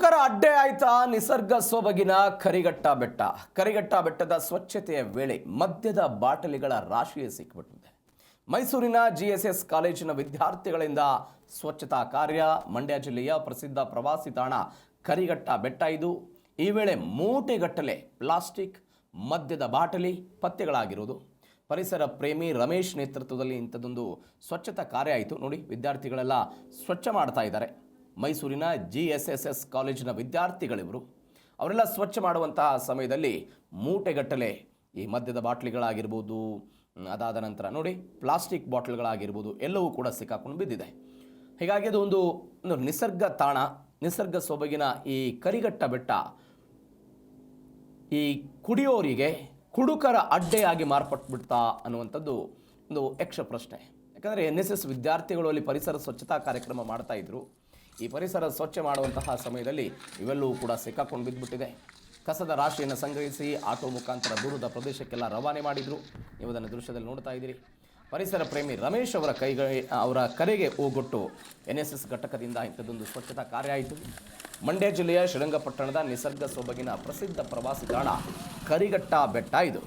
ಕುಡುಕರ ಅಡ್ಡೆ ಆಯ್ತಾ ನಿಸರ್ಗ ಸೊಬಗಿನ ಕರಿಘಟ್ಟ ಬೆಟ್ಟ. ಕರಿಘಟ್ಟ ಬೆಟ್ಟದ ಸ್ವಚ್ಛತೆಯ ವೇಳೆ ಮದ್ಯದ ಬಾಟಲಿಗಳ ರಾಶಿಯೇ ಸಿಕ್ಕಿಬಿಟ್ಟಿದೆ. ಮೈಸೂರಿನ GSS ಕಾಲೇಜಿನ ವಿದ್ಯಾರ್ಥಿಗಳಿಂದ ಸ್ವಚ್ಛತಾ ಕಾರ್ಯ. ಮಂಡ್ಯ ಜಿಲ್ಲೆಯ ಪ್ರಸಿದ್ಧ ಪ್ರವಾಸಿ ತಾಣ ಕರಿಘಟ್ಟ ಬೆಟ್ಟ ಇದು. ಈ ವೇಳೆ ಮೂಟೆಗಟ್ಟಲೆ ಪ್ಲಾಸ್ಟಿಕ್, ಮದ್ಯದ ಬಾಟಲಿ ಪತ್ತೆಗಳಾಗಿರುವುದು. ಪರಿಸರ ಪ್ರೇಮಿ ರಮೇಶ್ ನೇತೃತ್ವದಲ್ಲಿ ಇಂಥದ್ದೊಂದು ಸ್ವಚ್ಛತಾ ಕಾರ್ಯ ಆಯಿತು. ನೋಡಿ, ವಿದ್ಯಾರ್ಥಿಗಳೆಲ್ಲ ಸ್ವಚ್ಛ ಮಾಡ್ತಾ ಇದ್ದಾರೆ. ಮೈಸೂರಿನ GSS ಕಾಲೇಜಿನ ವಿದ್ಯಾರ್ಥಿಗಳಿವರು. ಅವರೆಲ್ಲ ಸ್ವಚ್ಛ ಮಾಡುವಂತಹ ಸಮಯದಲ್ಲಿ ಮೂಟೆಗಟ್ಟಲೆ ಈ ಮದ್ಯದ ಬಾಟ್ಲಿಗಳಾಗಿರ್ಬೋದು, ಅದಾದ ನಂತರ ನೋಡಿ ಪ್ಲಾಸ್ಟಿಕ್ ಬಾಟ್ಲ್ಗಳಾಗಿರ್ಬೋದು, ಎಲ್ಲವೂ ಕೂಡ ಸಿಕ್ಕಾಕೊಂಡು ಬಿದ್ದಿದೆ. ಹೀಗಾಗಿ ಅದು ಒಂದು ನಿಸರ್ಗ ತಾಣ, ನಿಸರ್ಗ ಸೊಬಗಿನ ಈ ಕರಿಘಟ್ಟ ಬೆಟ್ಟ ಈ ಕುಡಿಯೋರಿಗೆ ಕುಡುಕರ ಅಡ್ಡೆಯಾಗಿ ಮಾರ್ಪಟ್ಬಿಡ್ತಾ ಅನ್ನುವಂಥದ್ದು ಒಂದು ಯಕ್ಷ ಪ್ರಶ್ನೆ. ಯಾಕಂದರೆ NSS ವಿದ್ಯಾರ್ಥಿಗಳು ಅಲ್ಲಿ ಪರಿಸರ ಸ್ವಚ್ಛತಾ ಕಾರ್ಯಕ್ರಮ ಮಾಡ್ತಾ ಇದ್ರು. ಈ ಪರಿಸರ ಸ್ವಚ್ಛ ಮಾಡುವಂತಹ ಸಮಯದಲ್ಲಿ ಇವೆಲ್ಲವೂ ಕೂಡ ಸಿಕ್ಕಾಕೊಂಡು ಬಿದ್ದುಬಿಟ್ಟಿದೆ. ಕಸದ ರಾಶಿಯನ್ನು ಸಂಗ್ರಹಿಸಿ ಆಟೋ ಮುಖಾಂತರ ದೂರದ ಪ್ರದೇಶಕ್ಕೆಲ್ಲ ರವಾನೆ ಮಾಡಿದರು. ನೀವು ಅದನ್ನು ದೃಶ್ಯದಲ್ಲಿ ನೋಡ್ತಾ ಇದ್ದೀರಿ. ಪರಿಸರ ಪ್ರೇಮಿ ರಮೇಶ್ ಅವರ ಕರೆಗೆ ಓಗೊಟ್ಟು NSS ಘಟಕದಿಂದ ಇಂಥದ್ದೊಂದು ಸ್ವಚ್ಛತಾ ಕಾರ್ಯ ಆಯಿತು. ಮಂಡ್ಯ ಜಿಲ್ಲೆಯ ಶ್ರೀರಂಗಪಟ್ಟಣದ ನಿಸರ್ಗ ಸೊಬಗಿನ ಪ್ರಸಿದ್ಧ ಪ್ರವಾಸಿ ತಾಣ ಕರಿಘಟ್ಟ ಬೆಟ್ಟ ಇದು.